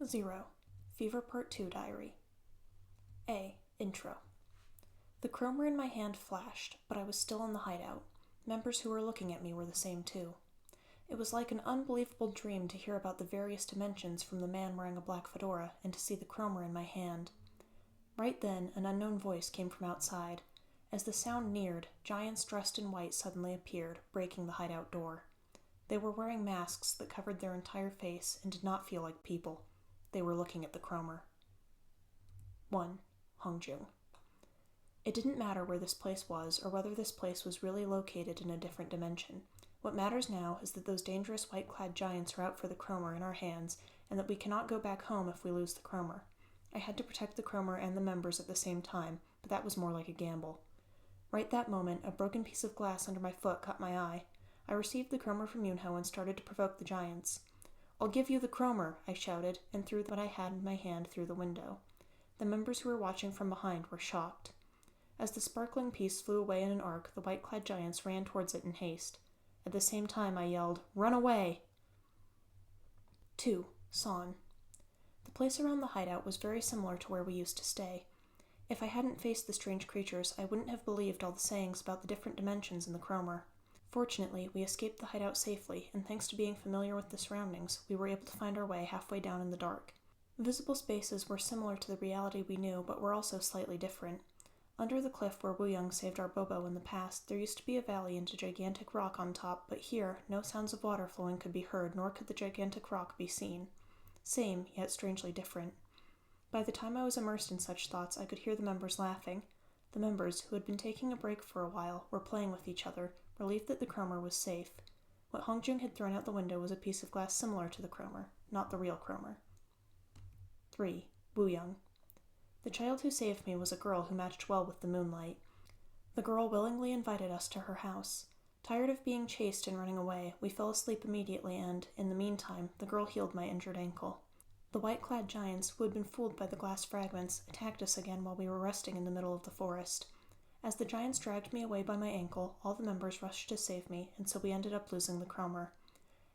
0. Fever Part.2 Diary. A. Intro. The chromer in my hand flashed, but I was still in the hideout. Members who were looking at me were the same too. It was like an unbelievable dream to hear about the various dimensions from the man wearing a black fedora and to see the chromer in my hand. Right then, an unknown voice came from outside. As the sound neared, giants dressed in white suddenly appeared, breaking the hideout door. They were wearing masks that covered their entire face and did not feel like people. They were looking at the chromer. 1. Hongjung. It didn't matter where this place was or whether this place was really located in a different dimension. What matters now is that those dangerous white-clad giants are out for the chromer in our hands and that we cannot go back home if we lose the chromer. I had to protect the chromer and the members at the same time, but that was more like a gamble. Right that moment, a broken piece of glass under my foot caught my eye. I received the chromer from Yunho and started to provoke the giants. "I'll give you the chromer," I shouted, and threw what I had in my hand through the window. The members who were watching from behind were shocked. As the sparkling piece flew away in an arc, the white-clad giants ran towards it in haste. At the same time, I yelled, "Run away!" 2. San. The place around the hideout was very similar to where we used to stay. If I hadn't faced the strange creatures, I wouldn't have believed all the sayings about the different dimensions in the chromer. Fortunately, we escaped the hideout safely, and thanks to being familiar with the surroundings, we were able to find our way halfway down in the dark. Visible spaces were similar to the reality we knew, but were also slightly different. Under the cliff where Wuyang saved our Bobo in the past, there used to be a valley and a gigantic rock on top, but here, no sounds of water flowing could be heard, nor could the gigantic rock be seen. Same, yet strangely different. By the time I was immersed in such thoughts, I could hear the members laughing. The members, who had been taking a break for a while, were playing with each other, relieved that the chromer was safe. What Hongjung had thrown out the window was a piece of glass similar to the chromer, not the real chromer. 3. Wuyang. The child who saved me was a girl who matched well with the moonlight. The girl willingly invited us to her house. Tired of being chased and running away, we fell asleep immediately and, in the meantime, the girl healed my injured ankle. The white-clad giants, who had been fooled by the glass fragments, attacked us again while we were resting in the middle of the forest. As the giants dragged me away by my ankle, all the members rushed to save me, and so we ended up losing the chromer.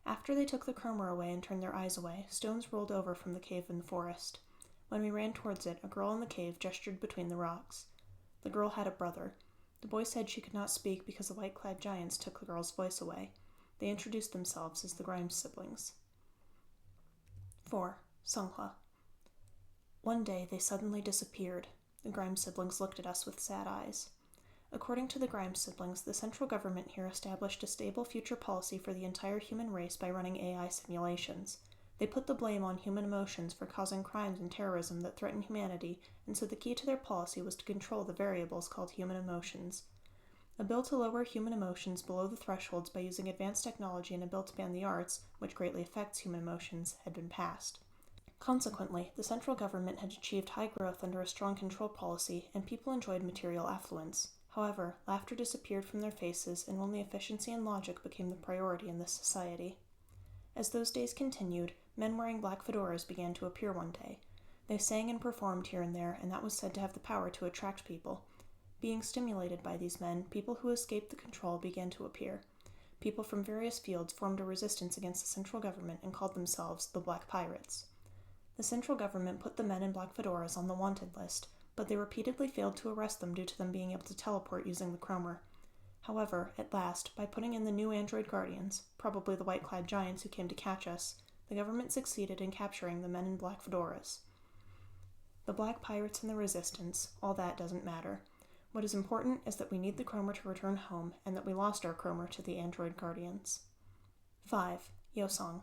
After they took the chromer away and turned their eyes away, stones rolled over from the cave in the forest. When we ran towards it, a girl in the cave gestured between the rocks. The girl had a brother. The boy said she could not speak because the white-clad giants took the girl's voice away. They introduced themselves as the Grimes siblings. 4. Songhua. One day they suddenly disappeared. The Grimes siblings looked at us with sad eyes. According to the Grimes siblings, the central government here established a stable future policy for the entire human race by running AI simulations. They put the blame on human emotions for causing crimes and terrorism that threaten humanity, and so the key to their policy was to control the variables called human emotions. A bill to lower human emotions below the thresholds by using advanced technology and a bill to ban the arts, which greatly affects human emotions, had been passed. Consequently, the central government had achieved high growth under a strong control policy, and people enjoyed material affluence. However, laughter disappeared from their faces, and only efficiency and logic became the priority in this society. As those days continued, men wearing black fedoras began to appear one day. They sang and performed here and there, and that was said to have the power to attract people. Being stimulated by these men, people who escaped the control began to appear. People from various fields formed a resistance against the central government and called themselves the Black Pirates. The central government put the men in black fedoras on the wanted list, but they repeatedly failed to arrest them due to them being able to teleport using the chromer. However, at last, by putting in the new android guardians, probably the white-clad giants who came to catch us, the government succeeded in capturing the men in black fedoras. The Black Pirates and the Resistance, all that doesn't matter. What is important is that we need the chromer to return home, and that we lost our chromer to the android guardians. 5. Yosong.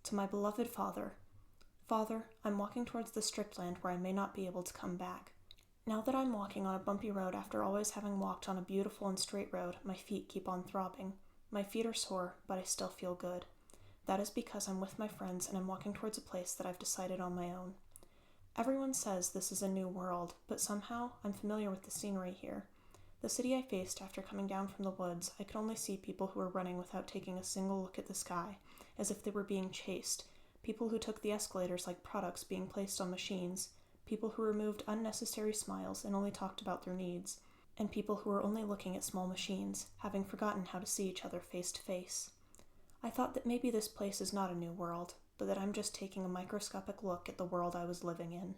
To my beloved father. Father, I'm walking towards the strict land where I may not be able to come back. Now that I'm walking on a bumpy road after always having walked on a beautiful and straight road, my feet keep on throbbing. My feet are sore, but I still feel good. That is because I'm with my friends and I'm walking towards a place that I've decided on my own. Everyone says this is a new world, but somehow I'm familiar with the scenery here. The city I faced after coming down from the woods, I could only see people who were running without taking a single look at the sky, as if they were being chased, people who took the escalators like products being placed on machines, people who removed unnecessary smiles and only talked about their needs, and people who were only looking at small machines, having forgotten how to see each other face to face. I thought that maybe this place is not a new world, but that I'm just taking a microscopic look at the world I was living in.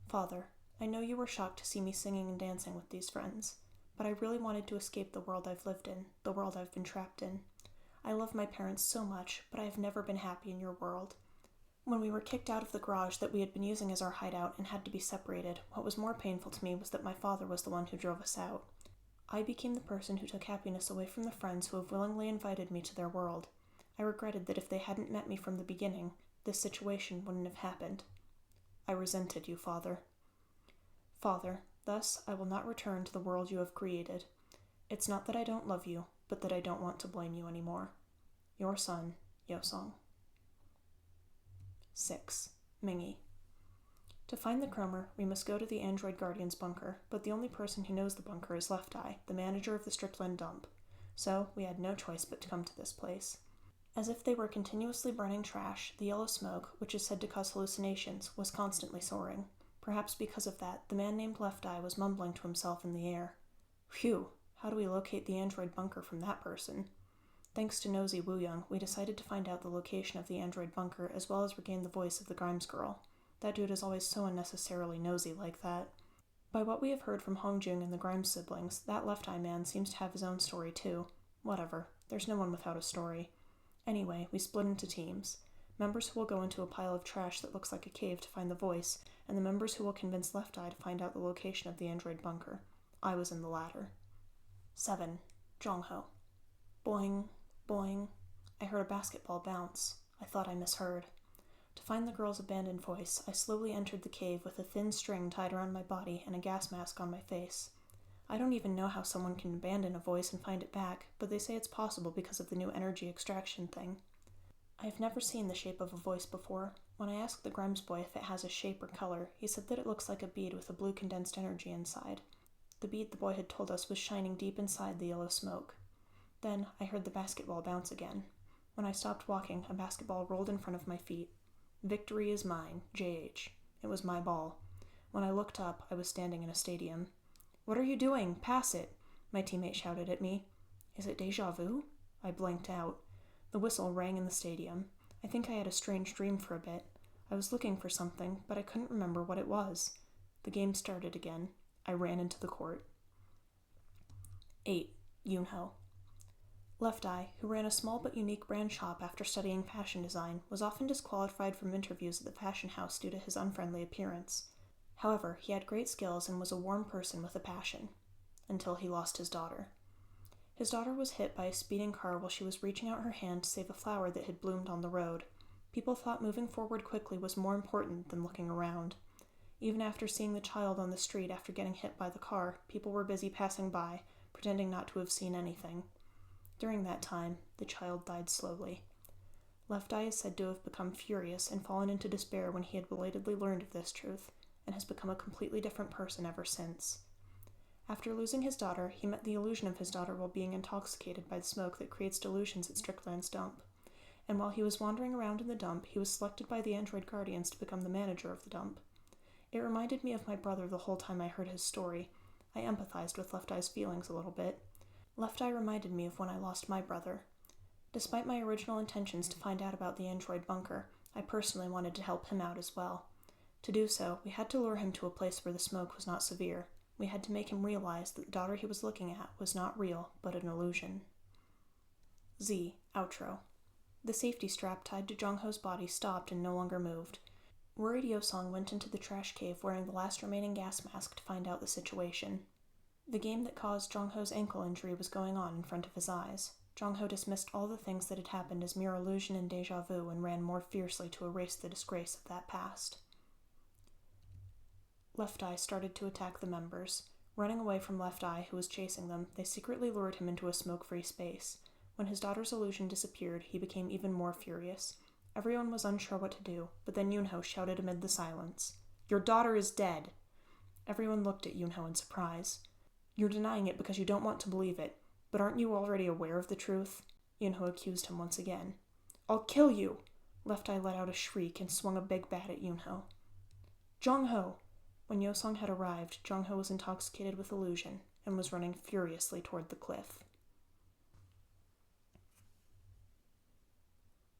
Father, I know you were shocked to see me singing and dancing with these friends, but I really wanted to escape the world I've lived in, the world I've been trapped in. I love my parents so much, but I have never been happy in your world. When we were kicked out of the garage that we had been using as our hideout and had to be separated, what was more painful to me was that my father was the one who drove us out. I became the person who took happiness away from the friends who have willingly invited me to their world. I regretted that if they hadn't met me from the beginning, this situation wouldn't have happened. I resented you, Father. Father, thus I will not return to the world you have created. It's not that I don't love you, but that I don't want to blame you anymore. Your son, Yosong. 6. Mingy. To find the Chromer, we must go to the Android Guardian's bunker, but the only person who knows the bunker is Left Eye, the manager of the Strickland dump. So, we had no choice but to come to this place. As if they were continuously burning trash, the yellow smoke, which is said to cause hallucinations, was constantly soaring. Perhaps because of that, the man named Left Eye was mumbling to himself in the air. Phew, how do we locate the android bunker from that person? Thanks to nosy Wooyoung, we decided to find out the location of the android bunker as well as regain the voice of the Grimes girl. That dude is always so unnecessarily nosy like that. By what we have heard from Hongjung and the Grimes siblings, that Left Eye man seems to have his own story too. Whatever, there's no one without a story. Anyway, we split into teams. Members who will go into a pile of trash that looks like a cave to find the voice, and the members who will convince Left Eye to find out the location of the android bunker. I was in the latter. 7. Jongho. Boing, boing. I heard a basketball bounce. I thought I misheard. To find the girl's abandoned voice, I slowly entered the cave with a thin string tied around my body and a gas mask on my face. I don't even know how someone can abandon a voice and find it back, but they say it's possible because of the new energy extraction thing. I have never seen the shape of a voice before. When I asked the Grimes boy if it has a shape or color, he said that it looks like a bead with a blue condensed energy inside. The bead the boy had told us was shining deep inside the yellow smoke. Then I heard the basketball bounce again. When I stopped walking, a basketball rolled in front of my feet. Victory is mine, JH. It was my ball. When I looked up, I was standing in a stadium. What are you doing? Pass it! My teammate shouted at me. Is it deja vu? I blinked out. The whistle rang in the stadium. I think I had a strange dream for a bit. I was looking for something, but I couldn't remember what it was. The game started again. I ran into the court. 8. Yoonho. Left Eye, who ran a small but unique brand shop after studying fashion design, was often disqualified from interviews at the fashion house due to his unfriendly appearance. However, he had great skills and was a warm person with a passion. Until he lost his daughter. His daughter was hit by a speeding car while she was reaching out her hand to save a flower that had bloomed on the road. People thought moving forward quickly was more important than looking around. Even after seeing the child on the street after getting hit by the car, people were busy passing by, pretending not to have seen anything. During that time, the child died slowly. Left Eye is said to have become furious and fallen into despair when he had belatedly learned of this truth, and has become a completely different person ever since. After losing his daughter, he met the illusion of his daughter while being intoxicated by the smoke that creates delusions at Strickland's dump. And while he was wandering around in the dump, he was selected by the Android Guardians to become the manager of the dump. It reminded me of my brother the whole time I heard his story. I empathized with Left Eye's feelings a little bit. Left Eye reminded me of when I lost my brother. Despite my original intentions to find out about the android bunker, I personally wanted to help him out as well. To do so, we had to lure him to a place where the smoke was not severe. We had to make him realize that the daughter he was looking at was not real, but an illusion. Z. Outro. The safety strap tied to Jongho's body stopped and no longer moved. Worried Yosong went into the trash cave wearing the last remaining gas mask to find out the situation. The game that caused Jongho's ankle injury was going on in front of his eyes. Jongho dismissed all the things that had happened as mere illusion and deja vu and ran more fiercely to erase the disgrace of that past. Left Eye started to attack the members. Running away from Left Eye, who was chasing them, they secretly lured him into a smoke-free space. When his daughter's illusion disappeared, he became even more furious. Everyone was unsure what to do, but then Yoonho shouted amid the silence, "Your daughter is dead!" Everyone looked at Yoonho in surprise. "You're denying it because you don't want to believe it, but aren't you already aware of the truth?" Yoonho accused him once again. "I'll kill you!" Left Eye let out a shriek and swung a big bat at Yoonho. "Jongho!" When Yosong had arrived, Jongho was intoxicated with illusion and was running furiously toward the cliff.